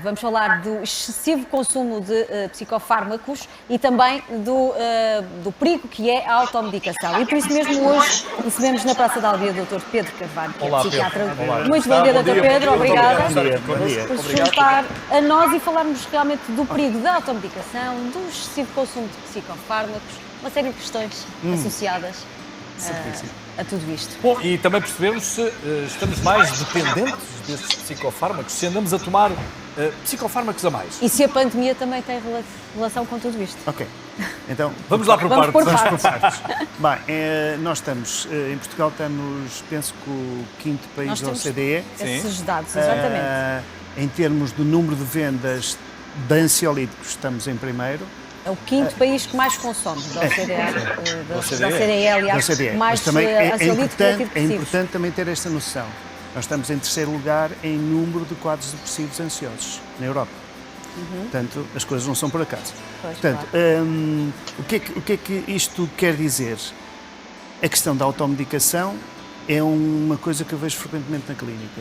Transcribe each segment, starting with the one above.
Vamos falar do excessivo consumo de psicofármacos e também do perigo que é a automedicação. E por isso mesmo hoje recebemos na Praça da Aldeia o Dr. Pedro Carvalho, que é psiquiatra. Muito bom dia, Dr. Pedro, obrigada por se juntar a nós e falarmos realmente do perigo da automedicação, do excessivo consumo de psicofármacos, uma série de questões associadas a tudo isto. Bom, e também percebemos se estamos mais dependentes destes psicofármacos, se andamos a tomar psicofármacos a mais. E se a pandemia também tem relação com tudo isto. Ok. Então, vamos lá por partes. Vamos por partes. Bem, nós estamos, em Portugal estamos, penso que o quinto país da OCDE. Esses dados, exatamente. Em termos do número de vendas de ansiolíticos, estamos em primeiro. É o quinto país que mais consome da OCDE, aliás, mais ansiolíticos e antidepressivos. É importante também ter esta noção. Nós estamos em terceiro lugar em número de quadros depressivos ansiosos na Europa. Portanto, as coisas não são por acaso. Portanto, claro. O que é que isto quer dizer? A questão da automedicação é uma coisa que eu vejo frequentemente na clínica.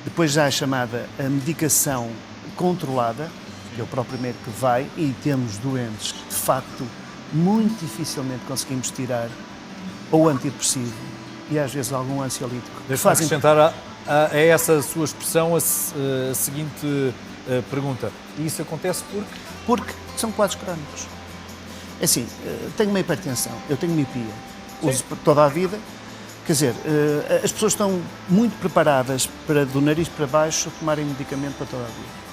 Depois já a chamada a medicação controlada, que é o próprio médico que vai, e temos doentes que, de facto, muito dificilmente conseguimos tirar ou antidepressivo e, às vezes, algum ansiolítico. Deixa-me acrescentar a essa sua expressão a seguinte pergunta. E isso acontece porque são quadros crónicos. Assim, tenho uma hipertensão, eu tenho miopia, uso toda a vida. Quer dizer, as pessoas estão muito preparadas para, do nariz para baixo, tomarem medicamento para toda a vida.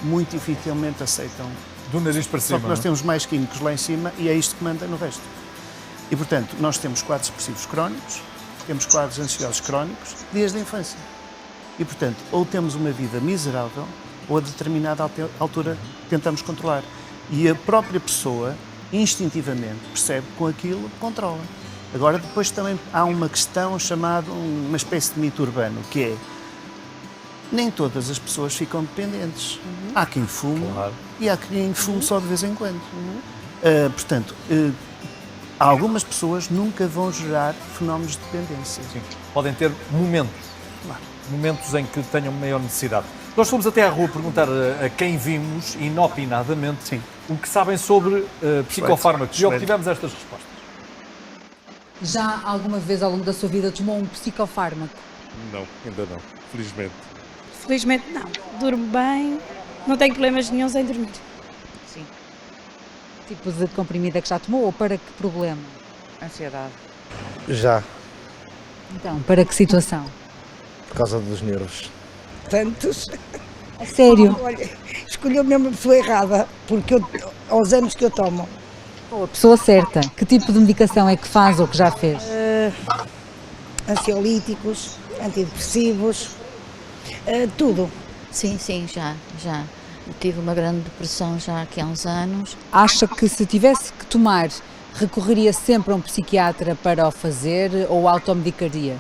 Muito dificilmente aceitam. Do nariz para cima. Só que nós temos mais químicos lá em cima e é isto que manda no resto. E, portanto, nós temos quadros depressivos crónicos, temos quadros ansiosos crónicos desde a infância. E, portanto, ou temos uma vida miserável ou a determinada altura tentamos controlar. E a própria pessoa, instintivamente, percebe que com aquilo controla. Agora, depois também há uma questão chamada, uma espécie de mito urbano, que é nem todas as pessoas ficam dependentes. Há quem fume e há quem fume só de vez em quando. Portanto, algumas pessoas nunca vão gerar fenómenos de dependência. Sim. Podem ter momentos em que tenham maior necessidade. Nós fomos até à rua perguntar a quem vimos, inopinadamente, o que sabem sobre psicofármacos e obtivemos estas respostas. Já alguma vez ao longo da sua vida tomou um psicofármaco? Não, ainda não, felizmente. Felizmente não. Durmo bem, não tenho problemas nenhuns em dormir. Sim. Que tipo de comprimido é que já tomou ou para que problema? Ansiedade. Já. Então, para que situação? Por causa dos nervos. Tantos. A sério? Olha, escolheu mesmo a pessoa errada, porque aos anos que eu tomo. Ou a pessoa certa. Que tipo de medicação é que faz ou que já fez? Ansiolíticos, antidepressivos, tudo. Sim, já. Tive uma grande depressão já aqui há uns anos. Acha que se tivesse que tomar, recorreria sempre a um psiquiatra para o fazer ou automedicaria?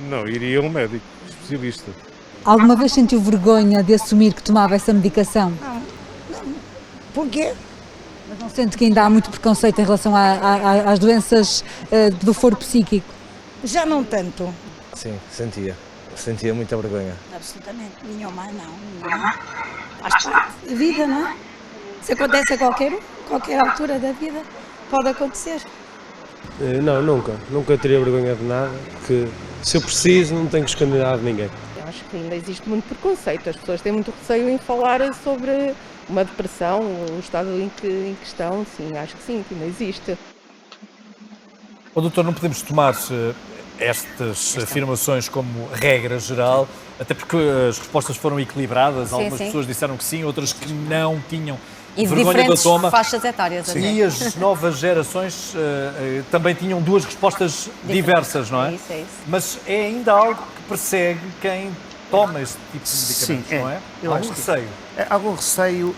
Não, iria a um médico especialista. Alguma vez sentiu vergonha de assumir que tomava essa medicação? Não. Porquê? Mas não sente que ainda há muito preconceito em relação às doenças do foro psíquico? Já não tanto. Sim, sentia muita vergonha. Absolutamente, nenhuma, não. Faz parte da vida, não é? Se acontece a qualquer altura da vida, pode acontecer. Não, nunca teria vergonha de nada, porque se eu preciso não tenho que esconder nada de ninguém. Eu acho que ainda existe muito preconceito, as pessoas têm muito receio em falar sobre uma depressão, o estado em que estão, sim, acho que sim, que ainda existe. Doutor, não podemos tomar estas afirmações como regra geral, até porque as respostas foram equilibradas, algumas pessoas disseram que sim, outras que não tinham e vergonha da toma. Faixas etárias. E as novas gerações também tinham duas respostas diversas, não é? É isso. Mas é ainda algo que persegue quem toma este tipo de medicamentos, não é? Algum receio? Algum receio.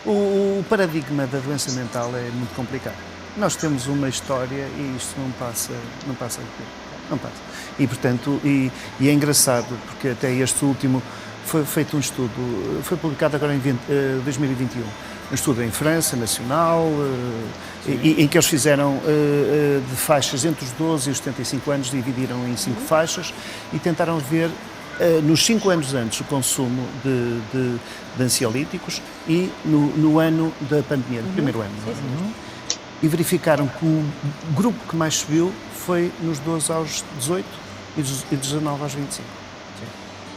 O paradigma da doença mental é muito complicado. Nós temos uma história e isto não passa não passa. E, portanto, e é engraçado, porque até este último foi feito um estudo, foi publicado agora em 2021, um estudo em França, nacional, em que eles fizeram de faixas entre os 12 e os 75 anos, dividiram em 5 faixas e tentaram ver nos 5 anos antes o consumo de ansiolíticos e no ano da pandemia, no primeiro ano. E verificaram que o grupo que mais subiu foi nos 12 aos 18 e dos 19 aos 25.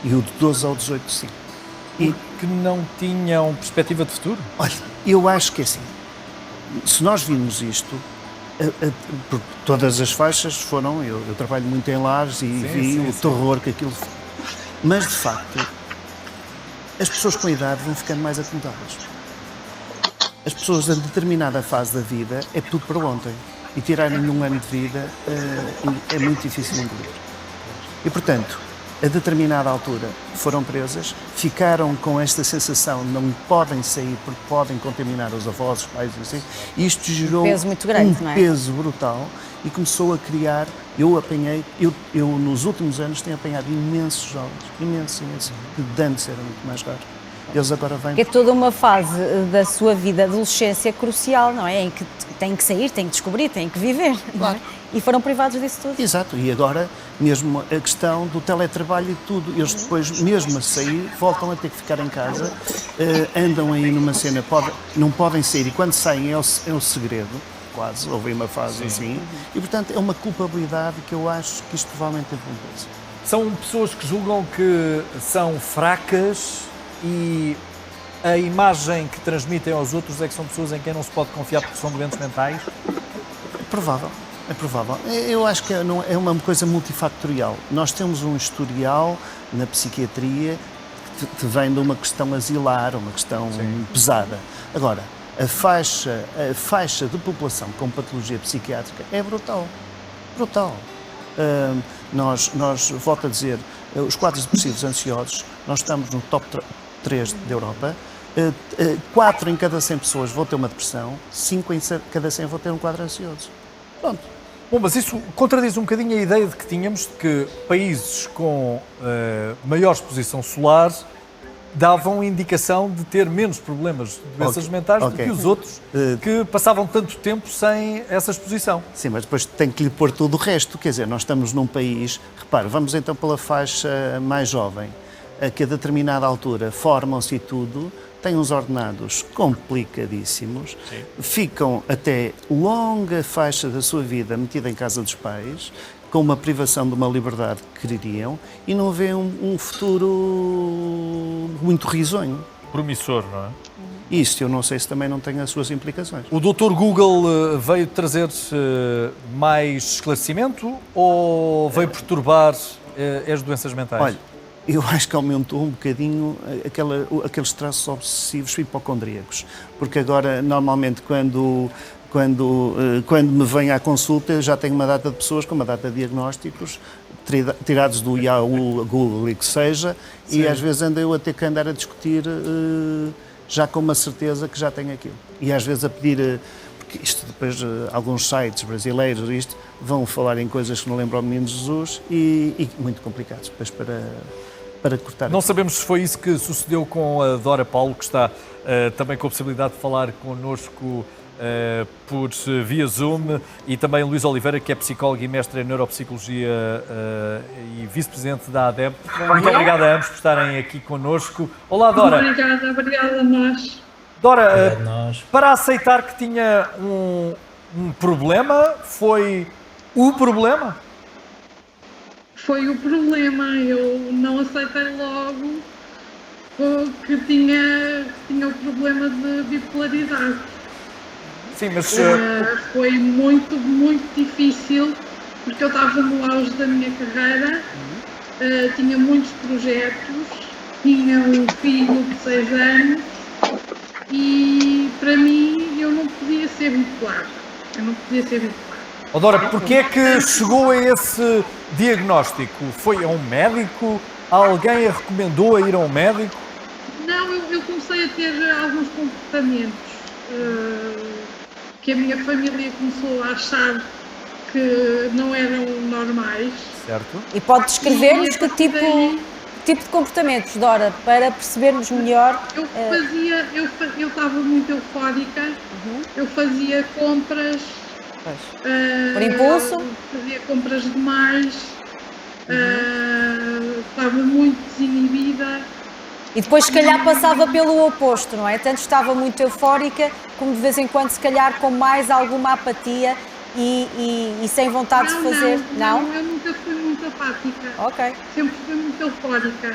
E o de 12 aos 18, sim. E que não tinham perspectiva de futuro? Olha, eu acho que é assim. Se nós vimos isto, porque todas as faixas foram... Eu trabalho muito em lares e vi o terror que aquilo foi. Mas, de facto, as pessoas com idade vão ficando mais acomodadas. As pessoas em determinada fase da vida é tudo para ontem. E tirarem um ano de vida é muito difícil engolir. E, portanto, a determinada altura foram presas, ficaram com esta sensação de não podem sair porque podem contaminar os avós, os pais, assim. E isto gerou peso muito grande, não é? Peso brutal e começou a criar. Eu nos últimos anos tenho apanhado imensos jovens, imensos, que de antes era muito mais raro. Eles agora vêm... É toda uma fase da sua vida, adolescência, crucial, não é? Em que têm que sair, têm que descobrir, têm que viver, não é? E foram privados disso tudo. Exato, e agora mesmo a questão do teletrabalho e tudo, eles depois, mesmo a sair, voltam a ter que ficar em casa, andam aí numa cena, não podem sair, e quando saem é o segredo, quase, houve uma fase assim, e portanto é uma culpabilidade que eu acho que isto provavelmente teve um peso. São pessoas que julgam que são fracas e a imagem que transmitem aos outros é que são pessoas em quem não se pode confiar porque são doentes mentais? É provável. É provável. Eu acho que é uma coisa multifactorial. Nós temos um historial na psiquiatria que vem de uma questão asilar, uma questão pesada. Agora, a faixa de população com patologia psiquiátrica é brutal. Brutal. Nós, volto a dizer, os quadros depressivos ansiosos, nós estamos no top 3 da Europa. 4 em cada 100 pessoas vão ter uma depressão, 5 em cada 100 vão ter um quadro ansioso. Pronto. Bom, mas isso contradiz um bocadinho a ideia de que tínhamos de que países com maior exposição solar davam indicação de ter menos problemas de doenças mentais do que os outros que passavam tanto tempo sem essa exposição. Sim, mas depois tem que lhe pôr todo o resto. Quer dizer, nós estamos num país... Repare, vamos então pela faixa mais jovem, que a determinada altura formam-se e tudo... têm uns ordenados complicadíssimos, ficam até longa faixa da sua vida metida em casa dos pais, com uma privação de uma liberdade que queriam e não vê um futuro muito risonho. Promissor, não é? Isto eu não sei se também não tem as suas implicações. O Dr. Google veio trazer mais esclarecimento ou veio perturbar as doenças mentais? Olha, eu acho que aumentou um bocadinho aqueles traços obsessivos hipocondríacos, porque agora, normalmente, quando me vem à consulta, eu já tenho uma data de pessoas com uma data de diagnósticos tirados do Yahoo, Google e que seja, e às vezes ando eu a ter que andar a discutir já com uma certeza que já tenho aquilo. E às vezes a pedir... porque isto depois, alguns sites brasileiros, vão falar em coisas que não lembram o Menino Jesus e muito complicados depois para cortar. Não sabemos se foi isso que sucedeu com a Dora Paulo, que está também com a possibilidade de falar connosco por via Zoom, e também Luís Oliveira, que é psicólogo e mestre em neuropsicologia e vice-presidente da ADEB. Muito obrigado a ambos por estarem aqui connosco. Olá, Dora. Obrigada a nós. Dora, para aceitar que tinha um problema, foi o problema? Foi o problema, eu não aceitei logo que tinha o problema de bipolaridade. Sim, mas... Foi muito, muito difícil, porque eu estava no auge da minha carreira, tinha muitos projetos, tinha um filho de 6 anos e, para mim, eu não podia ser bipolar. Oh, Dora, porquê é que chegou a esse diagnóstico? Foi a um médico? Alguém a recomendou a ir a um médico? Não, eu comecei a ter alguns comportamentos que a minha família começou a achar que não eram normais. Certo. E pode descrever-nos que tipo de comportamentos, Dora, para percebermos melhor? Eu estava muito eufórica, eu fazia compras... por impulso? Fazia compras demais, estava muito desinibida. E depois, se calhar, passava pelo oposto, não é? Tanto estava muito eufórica, como de vez em quando, se calhar, com mais alguma apatia e sem vontade de fazer. Não, eu nunca fui muito apática. Ok. Sempre fui muito eufórica.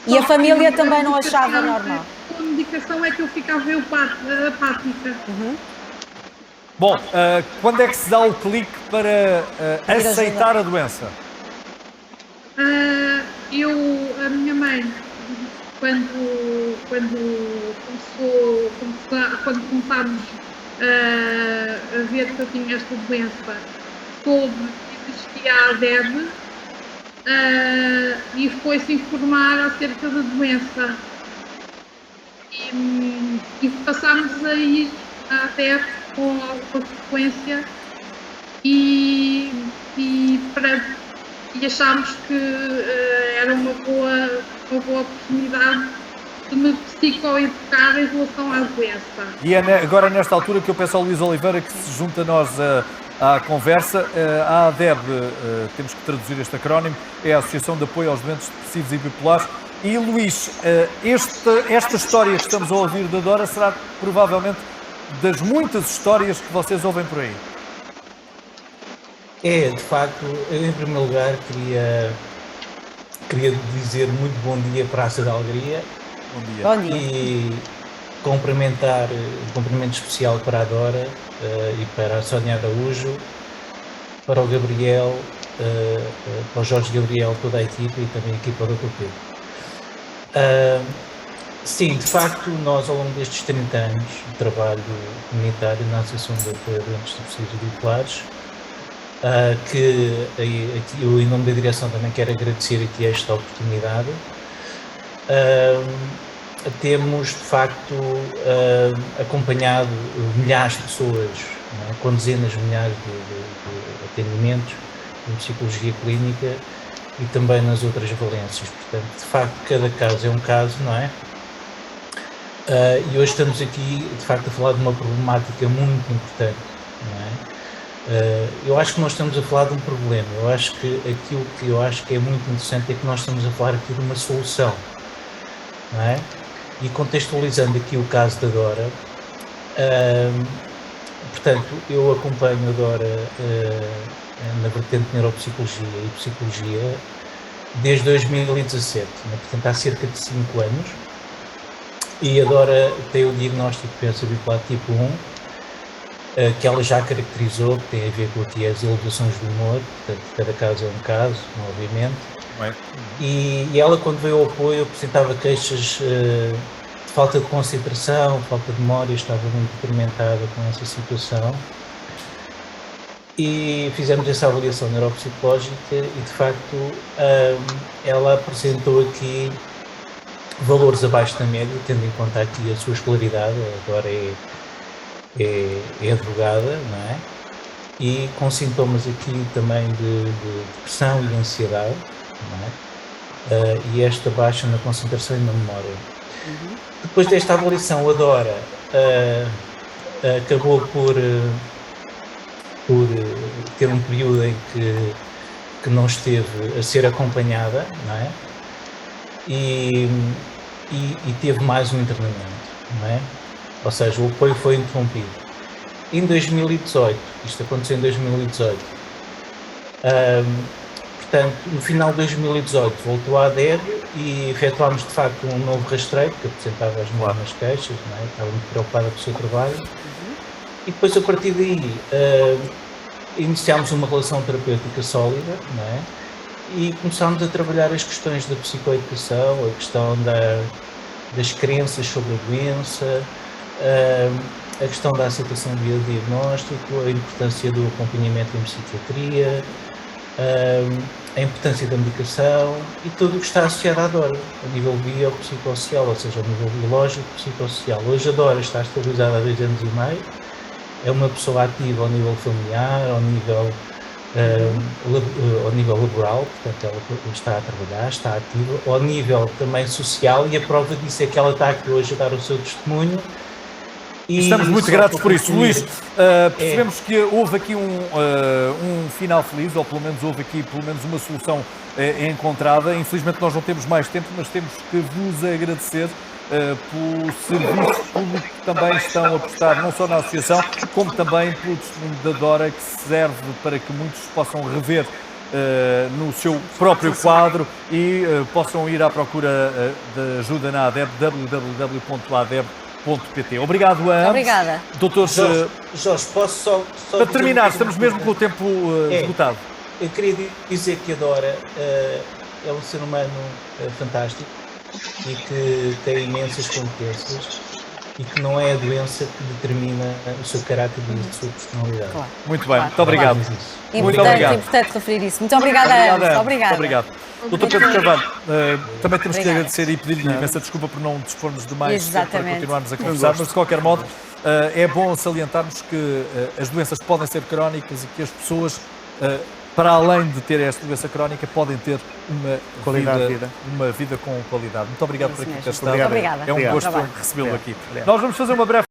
E a família também não achava normal? Com a medicação é que eu ficava apática. Bom, quando é que se dá o clique para aceitar a doença? A minha mãe, quando começámos a ver que eu tinha esta doença, soube que existia a ADEB e foi-se informar acerca da doença. E passámos a ir à ADEB com alguma frequência e achámos que era uma boa oportunidade de me psicoeducar em relação à doença. E é agora nesta altura que eu peço ao Luís Oliveira que se junte a nós à conversa. A ADEB, temos que traduzir este acrónimo, é a Associação de Apoio aos Doentes Depressivos e Bipolares. E Luís, esta história que estamos a ouvir da Dora será provavelmente das muitas histórias que vocês ouvem por aí. É, de facto, eu em primeiro lugar queria dizer muito bom dia, Praça da Alegria. Bom dia. Bom dia. E cumprimentar, um cumprimento especial para a Dora e para a Sónia Araújo, para o Gabriel, para o Jorge Gabriel, toda a equipa e também a equipa do Dr. Pedro. Sim, de facto, nós ao longo destes 30 anos de trabalho comunitário na Associação de Apoio a Doentes Depressivos e Bipolares, que eu, em nome da direção, também quero agradecer aqui esta oportunidade. Temos, de facto, acompanhado milhares de pessoas, não é? Com dezenas de milhares de atendimentos em psicologia clínica e também nas outras valências. Portanto, de facto, cada caso é um caso, não é? E hoje estamos aqui, de facto, a falar de uma problemática muito importante, não é? Eu acho que nós estamos a falar de um problema. Eu acho que aquilo que eu acho que é muito interessante é que nós estamos a falar aqui de uma solução, não é? E contextualizando aqui o caso da Dora, portanto, eu acompanho a Dora na vertente de neuropsicologia e psicologia desde 2017, né? Portanto, há cerca de 5 anos, e a Dora tem o diagnóstico de doença bipolar tipo 1, que ela já caracterizou, que tem a ver com o que é as elevações do humor, portanto, cada caso é um caso, obviamente. E ela, quando veio ao apoio, apresentava queixas de falta de concentração, falta de memória, estava muito atormentada com essa situação. E fizemos essa avaliação neuropsicológica e, de facto, ela apresentou aqui valores abaixo da média, tendo em conta aqui a sua escolaridade, agora é advogada, não é? E com sintomas aqui também de depressão e de ansiedade, não é? E esta baixa na concentração e na memória. Depois desta avaliação, a Dora acabou por ter um período em que não esteve a ser acompanhada, não é? E teve mais um internamento, não é? Ou seja, o apoio foi interrompido. Em 2018, isto aconteceu em 2018, portanto, no final de 2018 voltou à ADEB e efetuámos de facto um novo rastreio, que apresentava as mesmas queixas, não é? Estava muito preocupada com o seu trabalho. E depois, a partir daí, iniciámos uma relação terapêutica sólida, não é? E começámos a trabalhar as questões da psicoeducação, a questão das crenças sobre a doença, a questão da aceitação do diagnóstico, a importância do acompanhamento em psiquiatria, a importância da medicação e tudo o que está associado à Dora, a nível biopsicossocial, ou seja, a nível biológico e psicossocial. Hoje a Dora está estabilizada há 2 anos e meio, é uma pessoa ativa ao nível familiar, ao nível laboral, portanto ela está a trabalhar, está ativa, ao nível também social, e a prova disso é que ela está aqui hoje a dar o seu testemunho E estamos muito só gratos para por isso. concluir, Luís, percebemos que houve aqui um final feliz, ou pelo menos houve aqui uma solução encontrada. Infelizmente nós não temos mais tempo, mas temos que vos agradecer pelo serviço público que também estão a prestar, não só na associação, como também pelo testemunho da Dora, que serve para que muitos possam rever no seu próprio quadro e possam ir à procura de ajuda na ADEB, www.adeb.pt. Obrigado a ambos. Obrigada. Doutores, Jorge, posso só para dizer terminar, uma estamos coisa? mesmo com o tempo esgotado. Eu queria dizer que a Dora é um ser humano fantástico e que tem imensas competências e que não é a doença que determina o seu caráter e a sua personalidade. Claro. Muito bem, muito obrigado. Muito importante referir isso. Muito obrigada a ambos. Obrigada. Muito obrigado. Doutor Pedro Carvalho, também temos que agradecer e pedir-lhe imensa desculpa por não dispormos de mais tempo para continuarmos a conversar, mas de qualquer modo é bom salientarmos que as doenças podem ser crónicas e que as pessoas, para além de ter esta doença crónica, podem ter uma vida com qualidade. Muito obrigado por aqui ter estado. Obrigada. É um gosto recebê-lo aqui. Nós vamos fazer uma breve